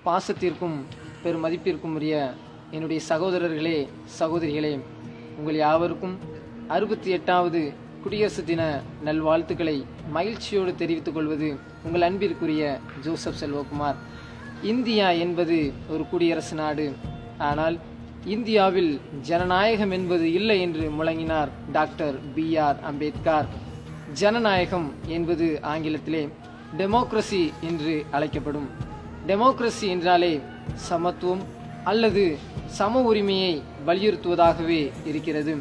பாசத்திற்கும் பெரும் மதிப்பிற்கும் உரிய என்னுடைய சகோதரர்களே, சகோதரிகளே, உங்கள் யாவருக்கும் 68வது குடியரசு தின நல்வாழ்த்துக்களை மகிழ்ச்சியோடு தெரிவித்துக் கொள்வது உங்கள் அன்பிற்குரிய ஜோசப் செல்வகுமார். இந்தியா என்பது ஒரு குடியரசு நாடு. ஆனால் இந்தியாவில் ஜனநாயகம் என்பது இல்லை என்று முழங்கினார் டாக்டர் B.R. அம்பேத்கர். ஜனநாயகம் என்பது ஆங்கிலத்திலே டெமோக்ரஸி என்று அழைக்கப்படும். டெமோக்ரஸி என்றாலே சமத்துவம் அல்லது சம உரிமையை வலியுறுத்துவதாகவே இருக்கிறது.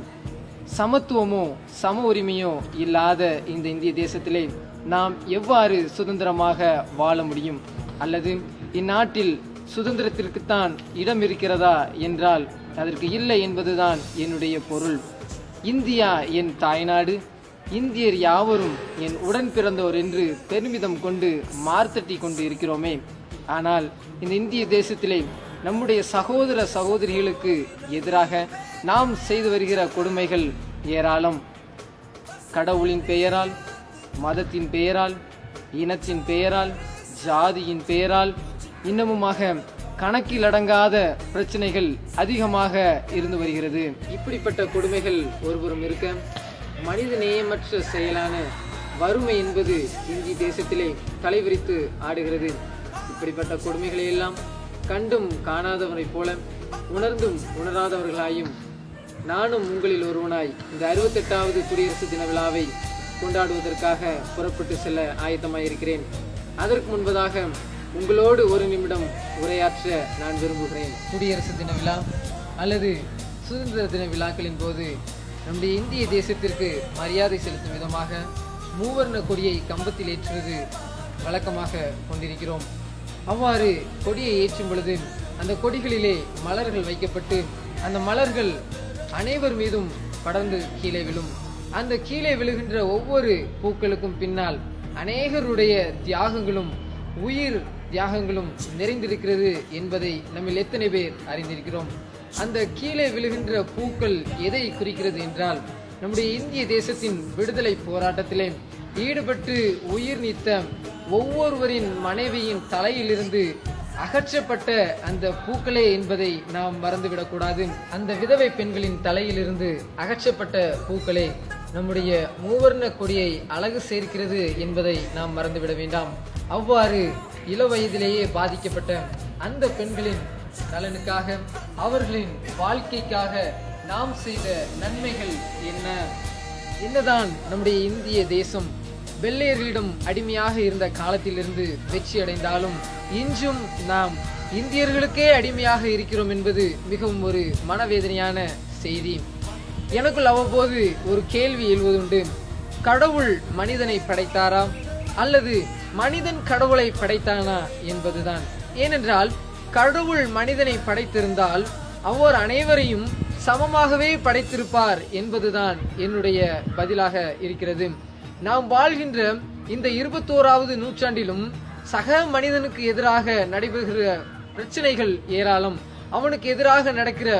சமத்துவமோ சம உரிமையோ இல்லாத இந்த இந்திய தேசத்திலே நாம் எவ்வாறு சுதந்திரமாக வாழ முடியும்? அல்லது இந்நாட்டில் சுதந்திரத்திற்குத்தான் இடம் இருக்கிறதா என்றால் அதற்கு இல்லை என்பதுதான் என்னுடைய பொருள். இந்தியா என் தாய்நாடு, இந்தியர் யாவரும் என் உடன் பிறந்தோர் என்று பெருமிதம் கொண்டு மார்த்தட்டி கொண்டு இருக்கிறோமே. ஆனால் இந்த இந்திய தேசத்திலே நம்முடைய சகோதர சகோதரிகளுக்கு எதிராக நாம் செய்து வருகிற கொடுமைகள் ஏராளம். கடவுளின் பெயரால், மதத்தின் பெயரால், இனத்தின் பெயரால், ஜாதியின் பெயரால், இன்னமுமாக கணக்கில் அடங்காத பிரச்சனைகள் அதிகமாக இருந்து வருகிறது. இப்படிப்பட்ட கொடுமைகள் ஒருபுறம் இருக்க, மனித நேயமற்ற செயலான வறுமை என்பது இந்திய தேசத்திலே தலைவிரித்து ஆடுகிறது. இப்படிப்பட்ட கொடுமைகளை எல்லாம் கண்டும் காணாதவரைப் போல, உணர்ந்தும் உணராதவர்களாயும் நானும் உங்களில் ஒருவனாய் இந்த 68வது குடியரசு தின விழாவை கொண்டாடுவதற்காக புறப்பட்டு செல்ல ஆயத்தமாயிருக்கிறேன். அதற்கு முன்பதாக உங்களோடு ஒரு நிமிடம் உரையாற்ற நான் விரும்புகிறேன். குடியரசு தின விழா அல்லது சுதந்திர தின விழாக்களின் போது நம்முடைய இந்திய தேசத்திற்கு மரியாதை செலுத்தும் விதமாக மூவர்ண கொடியை கம்பத்தில் ஏற்றுவது வழக்கமாக கொண்டிருக்கிறோம். அவ்வாறு கொடியை ஏற்றும் பொழுது அந்த கொடிகளிலே மலர்கள் வைக்கப்பட்டு அந்த மலர்கள் அனைவர் மீதும் படர்ந்து கீழே விழும். அந்த கீழே விழுகின்ற ஒவ்வொரு பூக்களுக்கும் பின்னால் அநேகருடைய தியாகங்களும் உயிர் தியாகங்களும் நிறைந்திருக்கிறது என்பதை நம்மில் எத்தனை பேர் அறிந்திருக்கிறோம். அந்த கீழே விழுகின்ற பூக்கள் எதை குறிக்கிறது என்றால், நம்முடைய இந்திய தேசத்தின் விடுதலை போராட்டத்திலே ஈடுபட்டு உயிர் நீத்த ஒவ்வொருவரின் மனைவியின் தலையிலிருந்து அகற்றப்பட்ட அந்த பூக்களே என்பதை நாம் மறந்துவிடக்கூடாது. அந்த விதவை பெண்களின் தலையிலிருந்து அகற்றப்பட்ட பூக்களே நம்முடைய மூவர்ண கொடியை அழகு சேர்க்கிறது என்பதை நாம் மறந்துவிட வேண்டாம். அவ்வாறு இளவயதிலேயே பாதிக்கப்பட்ட அந்த பெண்களின் நலனுக்காக, அவர்களின் வாழ்க்கைக்காக நாம் செய்த நன்மைகள் என்ன? என்னதான் நம்முடைய இந்திய தேசம் வெள்ளையர்களிடம் அடிமையாக இருந்த காலத்திலிருந்து வெற்றி அடைந்தாலும் இன்றும் நாம் இந்தியர்களுக்கே அடிமையாக இருக்கிறோம் என்பது மிகவும் ஒரு மனவேதனையான செய்தி. எனக்குள் அவ்வப்போது ஒரு கேள்வி எழுவதுண்டு. கடவுள் மனிதனை படைத்தாரா அல்லது மனிதன் கடவுளை படைத்தானா என்பதுதான். ஏனென்றால் கடவுள் மனிதனை படைத்திருந்தால் அவர் அனைவரையும் சமமாகவே படைத்திருப்பார் என்பதுதான் என்னுடைய பதிலாக இருக்கிறது. நாம் வாழ்கின்ற இந்த 21வது நூற்றாண்டிலும் சக மனிதனுக்கு எதிராக நடைபெறுகிற பிரச்சனைகள் ஏராளம். அவனுக்கு எதிராக நடக்கிற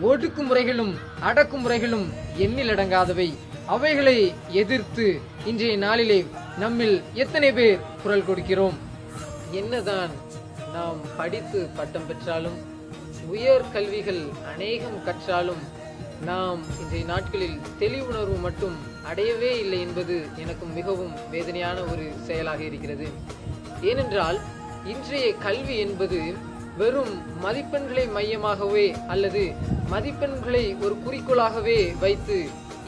ஒடுக்குமுறைகளும் அடக்குமுறைகளும் எண்ணிலடங்காதவை. அவைகளை எதிர்த்து இன்றைய நாளிலே நம்மில் எத்தனை பேர் குரல் கொடுக்கிறோம்? என்னதான் நாம் படித்து பட்டம் பெற்றாலும், உயர் கல்விகள் அநேகம் கற்றாலும் நாம் இன்றைய நாட்களில் தெளிவுணர்வு மட்டும் அடையவே இல்லை என்பது எனக்கு மிகவும் வேதனையான ஒரு செயலாக இருக்கிறது. ஏனென்றால் இன்றைய கல்வி என்பது வெறும் மதிப்பெண்களை மையமாகவே அல்லது மதிப்பெண்களை ஒரு குறிக்கோளாகவே வைத்து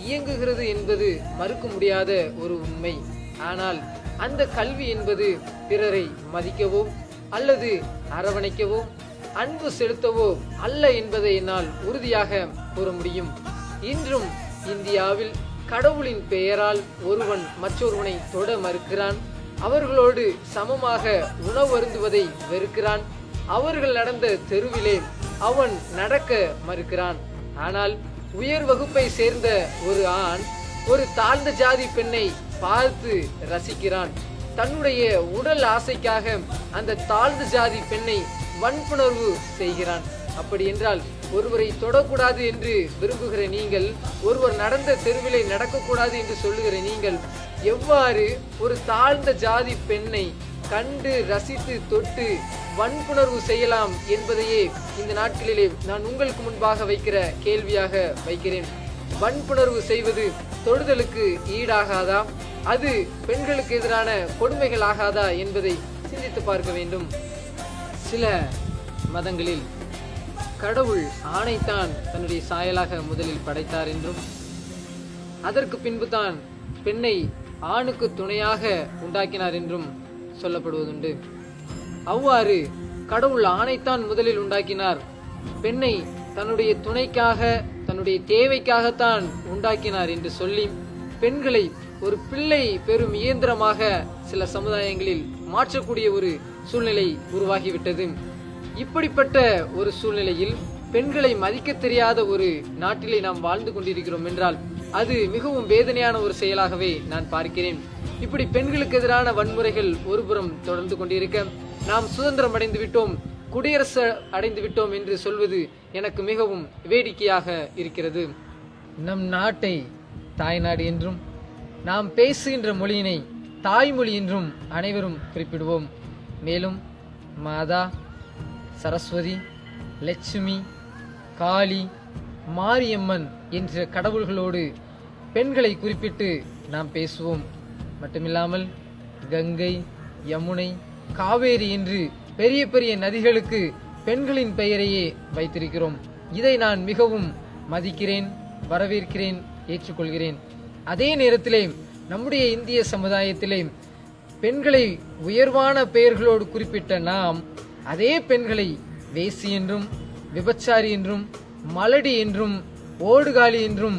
இயங்குகிறது என்பது மறுக்க முடியாத ஒரு உண்மை. ஆனால் அந்த கல்வி என்பது பிறரை மதிக்கவோ அல்லது அரவணைக்கவோ அன்பு செலுத்தவோ அல்ல என்பதை என்னால் உறுதியாக கூற முடியும். இன்றும் இந்தியாவில் கடவுளின் பெயரால் ஒருவன் மற்றொருவனை தொட மறுக்கிறான். அவர்களோடு சமமாக உணவு அருந்துவதை வெறுக்கிறான். அவர்கள் நடந்த தெருவிலே அவன் நடக்க மறுக்கிறான். ஆனால் உயர் வகுப்பை சேர்ந்த ஒரு ஆண் ஒரு தாழ்ந்த ஜாதி பெண்ணை பார்த்து ரசிக்கிறான். தன்னுடைய உடல் ஆசைக்காக அந்த தாழ்ந்த ஜாதி பெண்ணை வன்புணர்வு செய்கிறான். அப்படி என்றால் ஒருவரை தொடக்கூடாது என்று விரும்புகிற நீங்கள், ஒருவர் நடந்த தெருவிலே நடக்கக்கூடாது என்று சொல்லுகிற நீங்கள் எவ்வாறு ஒரு தாழ்ந்த ஜாதி பெண்ணை கண்டு ரசித்து தொட்டு வன்புணர்வு செய்யலாம் என்பதையே இந்த நாட்களிலே நான் உங்களுக்கு முன்பாக வைக்கிற கேள்வியாக வைக்கிறேன். வன்புணர்வு செய்வது தொடுதலுக்கு ஈடாகாதா? அது பெண்களுக்கு எதிரான கொடுமைகள் ஆகாதா என்பதை சிந்தித்து பார்க்க வேண்டும். சில மதங்களில் கடவுள் ஆணைத்தான் தன்னுடைய சாயலாக முதலில் படைத்தார் என்றும், அதற்கு பின்புதான் பெண்ணை ஆணுக்கு துணையாக உண்டாக்கினார் என்றும் சொல்லப்படுவதுண்டு. அவ்வாறு கடவுள் ஆணைத்தான் முதலில் உண்டாக்கினார், பெண்ணை தன்னுடைய துணைக்காக தன்னுடைய தேவைக்காகத்தான் உண்டாக்கினார் என்று சொல்லி பெண்களை ஒரு பிள்ளை பெரும் இயந்திரமாக சில சமுதாயங்களில் மாற்றக்கூடிய ஒரு சூழ்நிலை உருவாகிவிட்டது. இப்படிப்பட்ட ஒரு சூழ்நிலையில் பெண்களை மதிக்க தெரியாத ஒரு நாட்டிலே நாம் வாழ்ந்து கொண்டிருக்கிறோம் என்றால் அது மிகவும் வேதனையான ஒரு செயலாகவே நான் பார்க்கிறேன். இப்படி பெண்களுக்கு எதிரான வன்முறைகள் ஒருபுறம் தொடர்ந்து கொண்டிருக்க, நாம் சுதந்திரம் அடைந்து விட்டோம், குடியரசு அடைந்து விட்டோம் என்று சொல்வது எனக்கு மிகவும் வேடிக்கையாக இருக்கிறது. நம் நாட்டை தாய்நாடு என்றும் நாம் பேசுகின்ற மொழியினை தாய்மொழி என்றும் அனைவரும் குறிப்பிடுவோம். மேலும் மாதா, சரஸ்வதி, லட்சுமி, காளி, மாரியம்மன் என்ற கடவுள்களோடு பெண்களை குறிப்பிட்டு நாம் பேசுவோம். மட்டுமில்லாமல் கங்கை, யமுனை, காவேரி என்று பெரிய பெரிய நதிகளுக்கு பெண்களின் பெயரையே வைத்திருக்கிறோம். இதை நான் மிகவும் மதிக்கிறேன், வரவேற்கிறேன், ஏற்றுக்கொள்கிறேன். அதே நேரத்திலே நம்முடைய இந்திய சமுதாயத்திலே பெண்களை உயர்வான பெயர்களோடு குறிப்பிட்ட நாம் அதே பெண்களை வேசி என்றும், விபச்சாரி என்றும், மலடி என்றும், ஓடுகாலி என்றும்,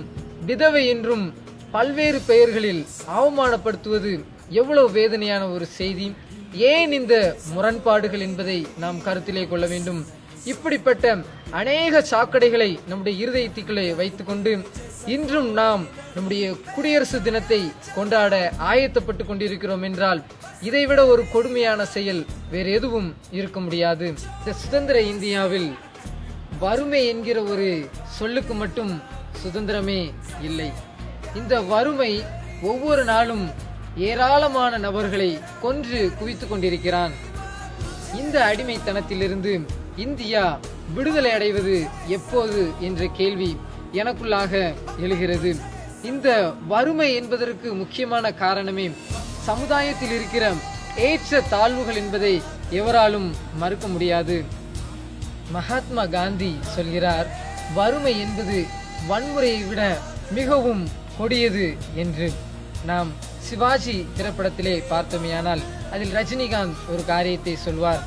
விதவை என்றும் பல்வேறு பெயர்களில் அவமானப்படுத்துவது எவ்வளவு வேதனையான ஒரு செய்தி. ஏன் இந்த முரண்பாடுகள் என்பதை நாம் கருத்திலே கொள்ள வேண்டும். இப்படிப்பட்ட அநேக சாக்கடைகளை நம்முடைய இருதயத்துக்குள்ளே வைத்துக்கொண்டு இன்றும் நாம் நம்முடைய குடியரசு தினத்தை கொண்டாட ஆயத்தப்பட்டு கொண்டிருக்கிறோம் என்றால் இதைவிட ஒரு கொடுமையான செயல் வேறு எதுவும் இருக்க முடியாது. இந்த சுதந்திர இந்தியாவில் வறுமை என்கிற ஒரு சொல்லுக்கு மட்டும் சுதந்திரமே இல்லை. இந்த வறுமை ஒவ்வொரு நாளும் ஏராளமான நபர்களை கொன்று குவித்துக் கொண்டிருக்கிறான். இந்த அடிமைத்தனத்திலிருந்து இந்தியா விடுதலை அடைவது எப்போது என்ற கேள்வி எனக்குள்ளாக எழுகிறது. இந்த வறுமை என்பதற்கு முக்கியமான காரணமே சமுதாயத்தில் இருக்கிற ஏற்ற தாழ்வுகள் என்பதை எவராலும் மறுக்க முடியாது. மகாத்மா காந்தி சொல்கிறார், வறுமை என்பது வன்முறையை விட மிகவும் கொடியது என்று. நாம் சிவாஜி திரைப்படத்திலே பார்த்தோமேயானால் அதில் ரஜினிகாந்த் ஒரு காரியத்தை சொல்வார்,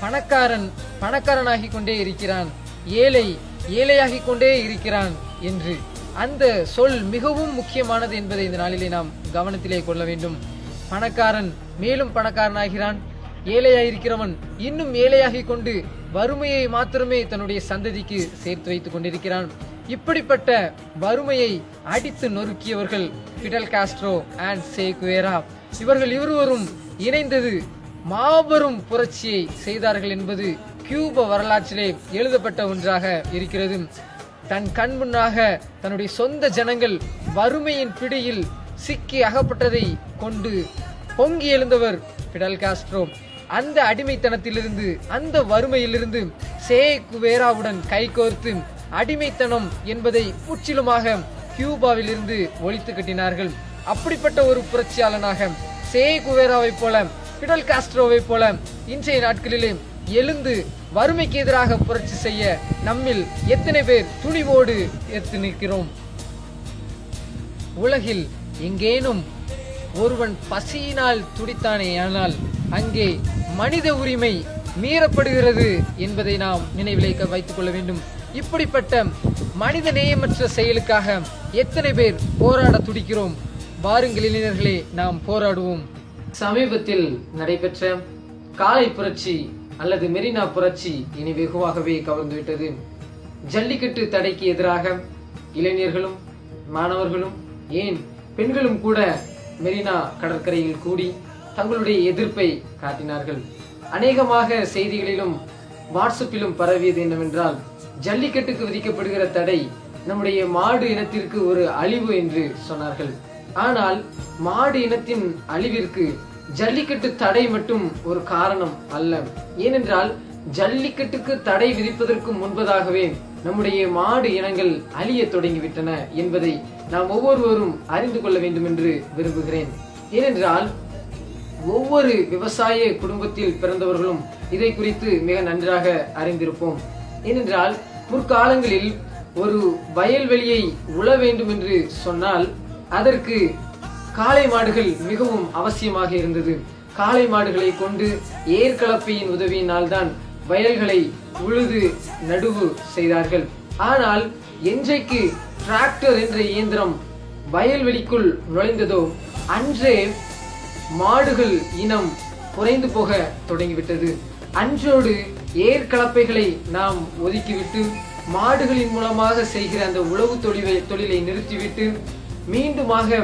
பணக்காரன் பணக்காரனாகி கொண்டே இருக்கிறான், ஏழை ஏழையாகிக் கொண்டே இருக்கிறான் என்று. அந்த சொல் மிகவும் முக்கியமானது என்பதை இந்த நாளிலே நாம் கவனத்திலே கொள்ள வேண்டும். பணக்காரன் மேலும் பணக்காரனாகிறான், ஏழையாயிருக்கிறவன் இன்னும் ஏழையாகிக் கொண்டு வறுமையை மாத்திரமே தன்னுடைய சந்ததிக்கு சேர்த்து வைத்துக் கொண்டிருக்கிறான். இப்படிப்பட்ட வறுமையை அடித்து நொறுக்கியவர்கள் Fidel Castro and Che Guevara. இவர்கள் இருவரும் இணைந்தது மாபெரும் புரட்சியை செய்தார்கள் என்பது கியூபா வரலாற்றிலே எழுதப்பட்ட ஒன்றாக இருக்கிறது. தன் கண் முன்னாக தன்னுடைய சொந்த ஜனங்கள் வறுமையின் பிடியில் சிக்கி அகப்பட்டதை கொண்டு பொங்கி எழுந்தவர் பிடல் காஸ்ட்ரோ. அந்த அடிமைத்தனத்திலிருந்து, அந்த வறுமையிலிருந்து சே குவேராவுடன் கைகோர்த்து அடிமைத்தனம் என்பதை முற்றிலுமாக கியூபாவில் இருந்து ஒழித்து கட்டினார்கள். அப்படிப்பட்ட ஒரு புரட்சியாளனாக சே குவேராவை போல, பிடல் காஸ்ட்ரோவை போல இன்றைய நாட்களிலே எழுந்து வறுமைக்கு எதிராக புரட்சி செய்ய நம்மில் எத்தனை பேர் துணிவோடு எடுத்து நிற்கிறோம்? உலகில் எங்கேனும் ஒருவன் பசியினால் துடித்தானேயானால் அங்கே மனித உரிமை மீறப்படுகிறது என்பதை நாம் நினைவிலே வைத்துக் கொள்ள வேண்டும். இப்படிப்பட்ட மனித நேயமற்ற செயலுக்காக எத்தனை பேர் போராட துடிக்கிறோம்? வாருங்கள் இளைஞர்களே, நாம் போராடுவோம். சமீபத்தில் நடைபெற்ற காலை புரட்சி அல்லது மெரினா புரட்சி இனி வெகுவாகவே கவர்ந்துவிட்டது. ஜல்லிக்கட்டு தடைக்கு எதிராக இளைஞர்களும் மாணவர்களும் ஏன் பெண்களும் கூட மெரினா கடற்கரையில் கூடி தங்களுடைய எதிர்ப்பை காட்டினார்கள். அநேகமாக செய்திகளிலும் வாட்ஸ்அப்பிலும் பரவியது என்னவென்றால், ஜல்லிக்கட்டுக்கு விதிக்கப்படுகிற தடை நம்முடைய மாடு இனத்திற்கு ஒரு அழிவு என்று சொன்னார்கள். ஆனால் மாடு இனத்தின் அழிவிற்கு ஜல்லிக்கட்டு தடை மட்டும் ஒரு காரணம் அல்ல. ஏனென்றால் ஜல்லிக்கட்டுக்கு தடை விதிப்பதற்கு முன்பதாகவே நம்முடைய மாடு இனங்கள் அழிய தொடங்கிவிட்டன என்பதை நாம் ஒவ்வொருவரும் அறிந்து கொள்ள வேண்டும் என்று விரும்புகிறேன். ஏனென்றால் ஒவ்வொரு விவசாய குடும்பத்தில் பிறந்தவர்களும் இதை குறித்து மிக நன்றாக அறிந்திருப்போம். ஏனென்றால் முற்காலங்களில் ஒரு வயல்வெளியை உழ வேண்டும் என்று சொன்னால் அதற்கு காளை மாடுகள் மிகவும் அவசியமாக இருந்தது. காளை மாடுகளை கொண்டு ஏர்கலப்பையின் உதவியினால் தான் வயல்களை உழுது நடுவு செய்தார்கள். ஆனால் என்றைக்கு டிராக்டர் என்ற இயந்திரம் வயல்வெளிக்குள் நுழைந்ததோ அன்றே மாடுகள் இனம் குறைந்து போக தொடங்கிவிட்டது. அன்றோடு ஏர்கலப்பைகளை நாம் ஒதுக்கிவிட்டு மாடுகளின் மூலமாக செய்கிற அந்த உழவு தொழிலை நிறுத்திவிட்டு மீண்டுமாக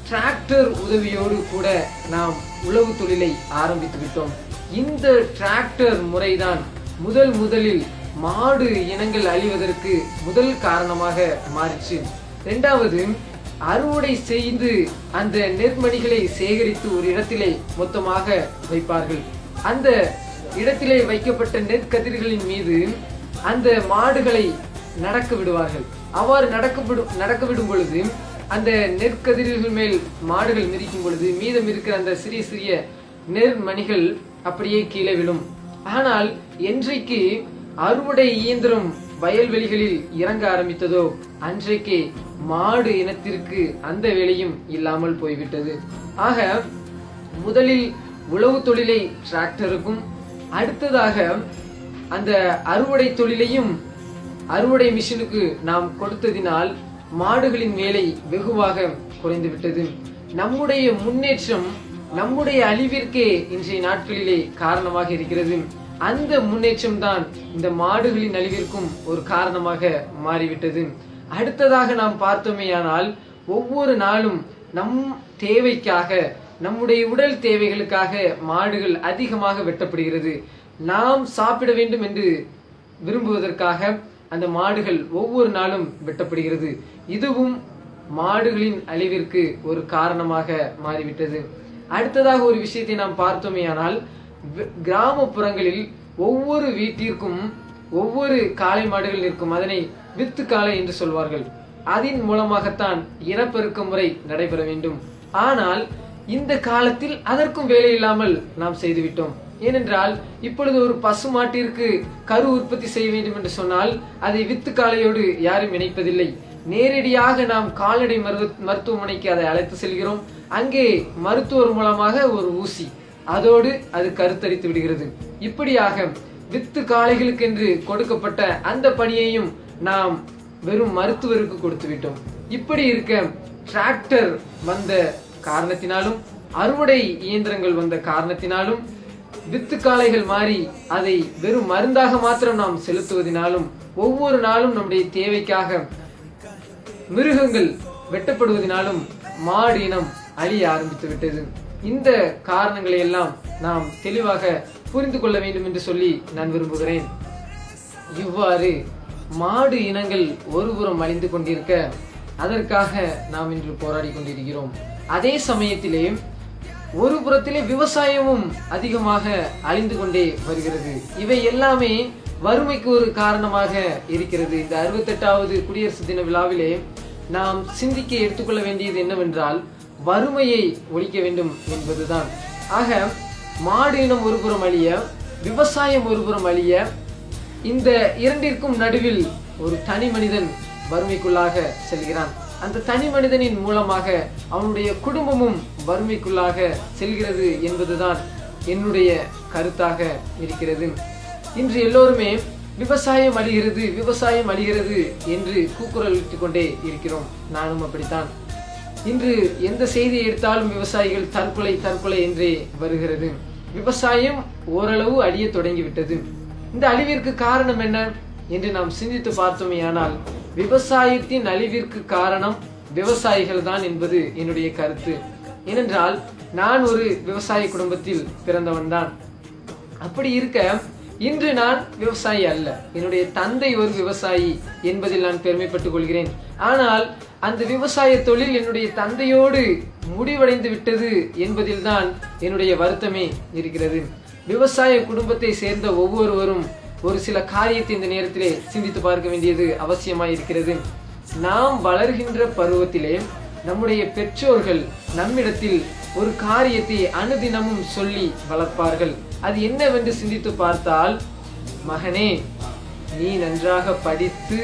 டிராக்டர் உதவியோடு கூட நாம் உழவு தொழிலை ஆரம்பித்து விட்டோம். இந்த டிராக்டர் முறைதான் முதலில் மாடு இனங்கள் அழிவதற்கு முதல் காரணமாக மாறிச்சு. இரண்டாவது, அறுவடை செய்து அந்த நெற்மணிகளை சேகரித்து ஒரு இடத்திலே மொத்தமாக வைப்பார்கள். அந்த இடத்திலே வைக்கப்பட்ட நெற்கதிர்களின் மீது அந்த மாடுகளை நடக்க விடுவார்கள். அவ்வாறு நடக்க விடும் பொழுது அந்த நெற்கதிர்கள் மேல் மாடுகள் மிதிக்கும் பொழுது மீதம் இருக்கிற அந்த சிறிய சிறிய நெற்மணிகள் அப்படியே கீழே விழும். ஆனால் என்றைக்கு அறுவடை இயந்திரம் வயல்வெளிகளில் இறங்க ஆரம்பித்ததோ அன்றைக்கு மாடு இனத்திற்கு அந்த வேலையும் இல்லாமல் போய்விட்டது. ஆக முதலில் உழவு தொழிலை டிராக்டருக்கும், அடுத்ததாக அந்த அறுவடை தொழிலையும் அறுவடை மிஷினுக்கு நாம் கொடுத்ததினால் மாடுகளின் வேலை வெகுவாக குறைந்து விட்டது. நம்முடைய முன்னேற்றம் நம்முடைய அழிவிற்கே இன்றைய நாட்களிலே காரணமாக இருக்கிறது. அந்த முன்னேற்றம் தான் இந்த மாடுகளின் அழிவிற்கும் ஒரு காரணமாக மாறிவிட்டது. அடுத்ததாக நாம் பார்த்தோமேயானால் ஒவ்வொரு நாளும் நம் தேவைக்காக, நம்முடைய உடல் தேவைகளுக்காக மாடுகள் அதிகமாக வெட்டப்படுகிறது. நாம் சாப்பிட வேண்டும் என்று விரும்புவதற்காக அந்த மாடுகள் ஒவ்வொரு நாளும் வெட்டப்படுகிறது. இதுவும் மாடுகளின் அழிவிற்கு ஒரு காரணமாக மாறிவிட்டது. அடுத்ததாக ஒரு விஷயத்தை நாம் பார்த்தோமேயானால் கிராமப்புறங்களில் ஒவ்வொரு வீட்டிற்கும் ஒவ்வொரு காளை மாடுகள் இருக்கும். அதனை வித்து காளை என்று சொல்வார்கள். அதன் மூலமாகத்தான் இனப்பெருக்க முறை நடைபெற வேண்டும். ஆனால் இந்த காலத்தில் அதற்கும் வேலை இல்லாமல் நாம் செய்துவிட்டோம். ஏனென்றால் இப்பொழுது ஒரு பசு மாட்டிற்கு கரு உற்பத்தி செய்ய வேண்டும் என்று சொன்னால் அதை வித்து காளையோடு யாரும் இணைப்பதில்லை. நேரடியாக நாம் கால்நடை மருத்துவமனைக்கு அதை அழைத்து செல்கிறோம். அங்கே மருத்துவர் மூலமாக ஒரு ஊசி, அதோடு அது கருத்தரித்து விடுகிறது. இப்படியாக வித்து காளைகளுக்கு என்று கொடுக்கப்பட்ட அந்த பணியையும் நாம் வெறும் மருத்துவருக்கு கொடுத்து விட்டோம். இப்படி இருக்க டிராக்டர் வந்த காரணத்தினாலும் அறுவடை இயந்திரங்கள் வந்த காரணத்தினாலும் வித்து காளைகள் மாறி அதை வெறும் மருந்தாக மாத்திரம் நாம் செலுத்துவதனாலும் ஒவ்வொரு நாளும் நம்முடைய தேவைக்காக மிருகங்கள் வெட்டப்படுவதனாலும் மாடு இனம் அழிய ஆரம்பித்து விட்டது. இந்த காரணங்களை எல்லாம் நாம் தெளிவாக புரிந்து கொள்ள வேண்டும் என்று சொல்லி நான் விரும்புகிறேன். இவ்வாறு மாடு இனங்கள் ஒருபுறம் அழிந்து கொண்டிருக்க அதற்காக நாம் இன்று போராடி கொண்டிருக்கிறோம். அதே சமயத்திலே ஒரு புறத்திலே விவசாயமும் அதிகமாக அழிந்து கொண்டே வருகிறது. இவை எல்லாமே வறுமைக்கு ஒரு காரணமாக இருக்கிறது. இந்த 68வது குடியரசு தின விழாவிலே நாம் சிந்திக்க எடுத்துக்கொள்ள வேண்டியது என்னவென்றால் வறுமையை ஒழிக்க வேண்டும் என்பதுதான். ஆக மாடு இனம் ஒருபுறம் அழிய, விவசாயம் ஒருபுறம் அழிய, இந்த இரண்டிற்கும் நடுவில் ஒரு தனி மனிதன் வறுமைக்குள்ளாக செல்கிறான். அந்த தனி மனிதனின் மூலமாக அவனுடைய குடும்பமும் வறுமைக்குள்ளாக செல்கிறது என்பதுதான் என்னுடைய கருத்தாக இருக்கிறது. இன்று எல்லோருமே விவசாயம் அழிகிறது, விவசாயம் அழிகிறது என்று கூக்குரல் இட்டுக் கொண்டே இருக்கிறோம். நானும் அப்படித்தான். இன்று எந்த செய்தியை எடுத்தாலும் விவசாயிகள் தற்கொலை தற்கொலை என்றே வருகிறது. விவசாயம் ஓரளவு அழிய தொடங்கிவிட்டது. இந்த அழிவிற்கு காரணம் என்ன என்று நாம் சிந்தித்து பார்த்தோமேயானால் விவசாயத்தின் அழிவிற்கு காரணம் விவசாயிகள் தான் என்பது என்னுடைய கருத்து. ஏனென்றால் நான் ஒரு விவசாய குடும்பத்தில் பிறந்தவன் தான். அப்படி இருக்க இன்று நான் விவசாயி அல்ல, என்னுடைய தந்தை ஒரு விவசாயி என்பதில் நான் பெருமைப்பட்டுக் கொள்கிறேன். ஆனால் அந்த விவசாய தொழில் என்னுடைய தந்தையோடு முடிவடைந்து விட்டது என்பதில் தான் என்னுடைய வருத்தமே இருக்கிறது. விவசாய குடும்பத்தை சேர்ந்த ஒவ்வொருவரும் ஒரு சில காரியத்தை இந்த நேரத்திலே சிந்தித்து பார்க்க வேண்டியது அவசியமாய் இருக்கிறது. நாம் வளர்கின்ற பருவத்திலே நம்முடைய பெற்றோர்கள் நம்மிடத்தில் ஒரு காரியத்தை அனுதினமும் சொல்லி வளர்ப்பார்கள். அது என்னவென்று சிந்தித்து பார்த்தால், மகனே, நீ நன்றாக படித்து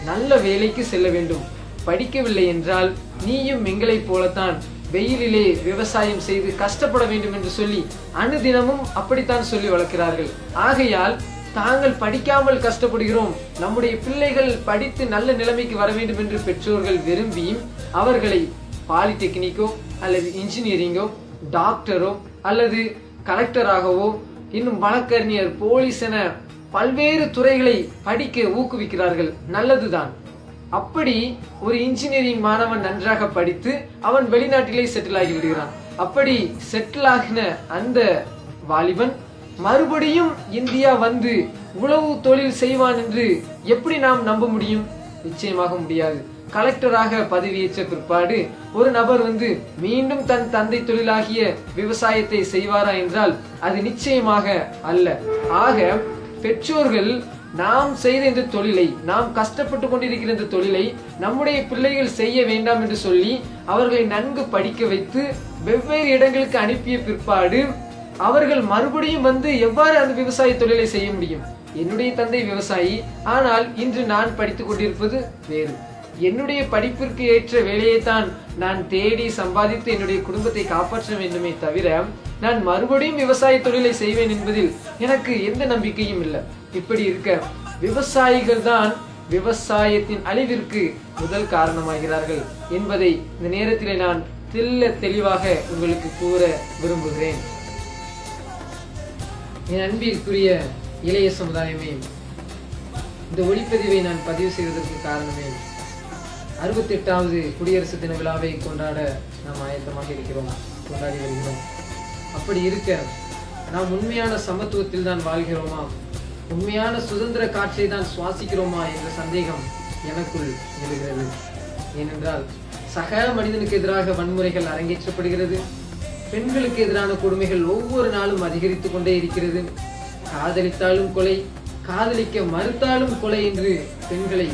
நல்ல வேலைக்கு செல்ல வேண்டும். படிக்கவில்லை என்றால் நீயும் எங்களைப் போலத்தான் வெயிலிலே விவசாயம் செய்து கஷ்டப்பட வேண்டும் என்று சொல்லி அனுதினமும் அப்படித்தான் சொல்லி வளர்க்கிறார்கள். ஆகையால் தாங்கள் படிக்காமல் கஷ்டப்படுகிறோம், நம்முடைய பிள்ளைகள் படித்து நல்ல நிலைமைக்கு வர வேண்டும் என்று பெற்றோர்கள் விரும்பி அவர்களை பாலிடெக்னிக்கோ அல்லது இன்ஜினியரிங்கோ டாக்டரோ அல்லது கலெக்டராகவோ இன்னும் வழக்கறிஞர் போலீஸ் என பல்வேறு துறைகளை படிக்க ஊக்குவிக்கிறார்கள். நல்லதுதான். அப்படி ஒரு இன்ஜினியரிங் மாணவன் நன்றாக படித்து அவன் வெளிநாட்டிலே செட்டில் ஆகி விடுகிறான். அப்படி செட்டில் ஆகின அந்த வாலிபன் மறுபடியும் இந்தியா வந்து உழவு தொழில் செய்வான் என்று எப்படி நாம் நம்ப முடியும்? நிச்சயமாக முடியாது. கலெக்டராக பதவியேற்ற பிற்பாடு ஒரு நபர் வந்து மீண்டும் தன் தந்தை தொழிலாகிய விவசாயத்தை செய்வாரா என்றால் அது நிச்சயமாக அல்ல. ஆக பெற்றோர்கள் நாம் செய்த இந்த தொழிலை, நாம் கஷ்டப்பட்டு கொண்டிருக்கிற இந்த தொழிலை நம்முடைய பிள்ளைகள் செய்ய வேண்டாம் என்று சொல்லி அவர்களை நன்கு படிக்க வைத்து வெவ்வேறு இடங்களுக்கு அனுப்பிய பிற்பாடு அவர்கள் மறுபடியும் வந்து எவ்வாறு அந்த விவசாய தொழிலை செய்ய முடியும்? என்னுடைய தந்தை விவசாயி, ஆனால் இன்று நான் படித்துக் கொண்டிருப்பது வேறு. என்னுடைய படிப்பிற்கு ஏற்ற வேலையை தான் நான் தேடி சம்பாதித்து என்னுடைய குடும்பத்தை காப்பாற்ற வேண்டுமே தவிர நான் மறுபடியும் விவசாய தொழிலை செய்வேன் என்பதில் எனக்கு எந்த நம்பிக்கையும் இல்லை. இப்படி இருக்க விவசாயிகள் தான் விவசாயத்தின் அழிவிற்கு முதல் காரணமாகிறார்கள் என்பதை இந்த நேரத்திலே நான் தெளிவாக உங்களுக்கு கூற விரும்புகிறேன். என் அன்பிற்குரிய இளைய சமுதாயமே, இந்த ஒளிப்பதிவை நான் பதிவு செய்வதற்கு காரணமே 68வது குடியரசு தின விழாவை கொண்டாட நாம் ஆயத்தமாக இருக்கிறோம், கொண்டாடி வருகிறோம். அப்படி இருக்க நாம் உண்மையான சமத்துவத்தில் தான் வாழ்கிறோமா, உண்மையான சுதந்திர காற்றை தான் சுவாசிக்கிறோமா என்ற சந்தேகம் எனக்குள் எழுகிறது. ஏனென்றால் சக மனிதனுக்கு எதிராக வன்முறைகள் அரங்கேற்றப்படுகிறது. பெண்களுக்கு எதிரான கொடுமைகள் ஒவ்வொரு நாளும் அதிகரித்துக் கொண்டே இருக்கிறது. காதலித்தாலும் கொலை, காதலிக்க மறுத்தாலும் கொலை என்று பெண்களை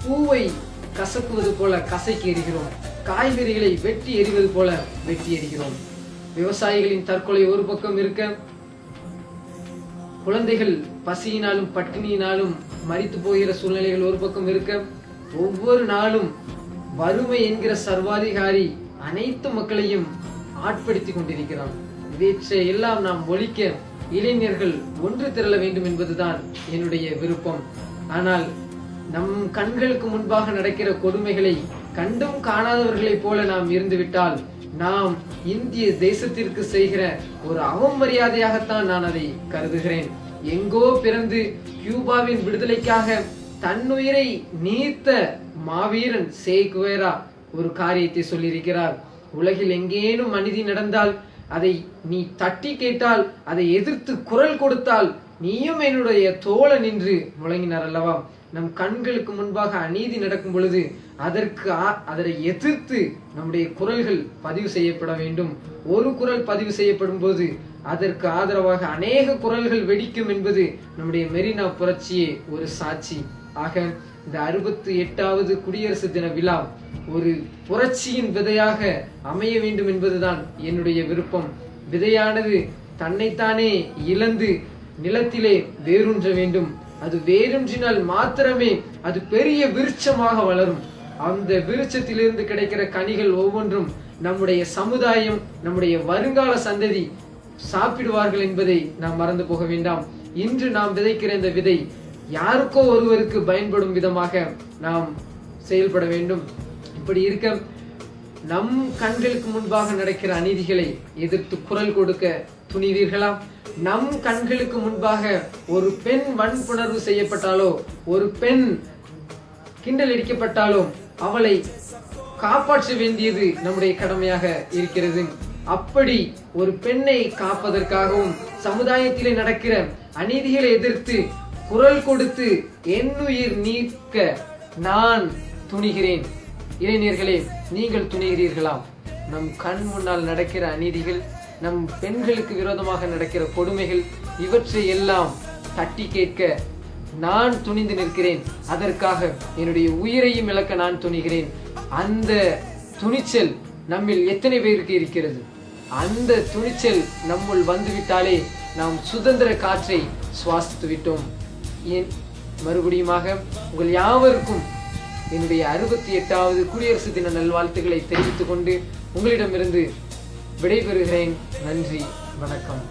பூவை கசக்குவது போல கசக்கி எறிகிறோம். காய்கறிகளை வெட்டி எறிவது போல வெட்டி எறிகிறோம். விவசாயிகளின் தற்கொலை ஒரு பக்கம் இருக்க, குழந்தைகள் பசியினாலும் பட்டினியினாலும் மரித்து போகிற சூழ்நிலைகள் ஒரு பக்கம் இருக்க, ஒவ்வொரு நாளும் வறுமை என்கிற சர்வாதிகாரி அனைத்து மக்களையும் ஆட்படுத்தி கொண்டிருக்கிறான். இவற்றை எல்லாம் நாம் ஒழிக்க இளைஞர்கள் ஒன்று திரள வேண்டும் என்பதுதான் என்னுடைய விருப்பம். ஆனால் நம் கண்களுக்கு முன்பாக நடக்கிற கொடுமைகளை கண்டும் காணாதவர்களைப் போல நாம் இருந்துவிட்டால் நாம் இந்திய தேசத்திற்கு செய்கிற ஒரு அவமரியாதையாகத்தான் நான் அதை கருதுகிறேன். எங்கோ பிறந்து கியூபாவின் விடுதலைக்காக தன்னுயிரை நீத்த மாவீரன் சே குவேரா ஒரு காரியத்தை சொல்லியிருக்கிறார். உலகில் எங்கேனும் அநீதி நடந்தால் அதை நீ தட்டி கேட்டால், அதை எதிர்த்து குரல் கொடுத்தால் நீயும் என்னுடைய தோழன் என்று முழங்கினார் அல்லவா? நம் கண்களுக்கு முன்பாக அநீதி நடக்கும் பொழுது அதனை எதிர்த்து நம்முடைய குரல்கள் பதிவு செய்யப்பட வேண்டும். ஒரு குரல் பதிவு செய்யப்படும் போது அதற்கு ஆதரவாக அநேக குரல்கள் வெடிக்கும் என்பது நம்முடைய மெரினா புரட்சியே ஒரு சாட்சி. ஆக இந்த 68வது குடியரசு தின விழா ஒரு புரட்சியின் விதையாக அமைய வேண்டும் என்பதுதான் என்னுடைய விருப்பம். விதையானது தன்னைத்தானே இழந்து நிலத்திலே வேரூன்ற வேண்டும். அது வேரூன்றினால் மாத்திரமே அது பெரிய விருட்சமாக வளரும். அந்த விருட்சத்திலிருந்து கிடைக்கிற கனிகள் ஒவ்வொன்றும் நம்முடைய சமுதாயம், நம்முடைய வருங்கால சந்ததி சாப்பிடுவார்கள் என்பதை நாம் மறந்து போக வேண்டாம். இன்று நாம் விதைக்கிற இந்த விதை யாருக்கோ ஒருவருக்கு பயன்படும் விதமாக நாம் செயல்பட வேண்டும். இப்படி இருக்க நம் கண்களுக்கு முன்பாக நடக்கிற அநீதிகளை எதிர்த்து குரல் கொடுக்க துணிவீர்களா? நம் கண்களுக்கு முன்பாக ஒரு பெண் வன்புணர்வு செய்யப்பட்டாலோ, ஒரு பெண் கிண்டல் அடிக்கப்பட்டாலோ அவளை காப்பாற்ற வேண்டியது நம்முடைய கடமையாக இருக்கிறது. அப்படி ஒரு பெண்ணை காப்பதற்காகவும், சமுதாயத்திலே நடக்கிற அநீதிகளை எதிர்த்து குரல் கொடுத்து என்னுயிர் நீக்க நான் துணிகிறேன். இளைஞர்களே, நீங்கள் துணிகிறீர்களா? நம் கண் முன்னால் நடக்கிற அநீதிகள், நம் பெண்களுக்கு விரோதமாக நடக்கிற கொடுமைகள், இவற்றை எல்லாம் தட்டி கேட்க நான் துணிந்து நிற்கிறேன். அதற்காக என்னுடைய உயிரையும் இழக்க நான் துணிகிறேன். அந்த துணிச்சல் நம்மில் எத்தனை பேருக்கு இருக்கிறது? அந்த துணிச்சல் நம்முள் வந்துவிட்டாலே நாம் சுதந்திர காற்றை சுவாசித்து விட்டோம். ஏன் மறுபடியுமாக உங்கள் யாவருக்கும் என்னுடைய 68வது குடியரசு தின நல்வாழ்த்துக்களை தெரிவித்துக் கொண்டு உங்களிடமிருந்து விடைபெறுகிறேன். நன்றி, வணக்கம்.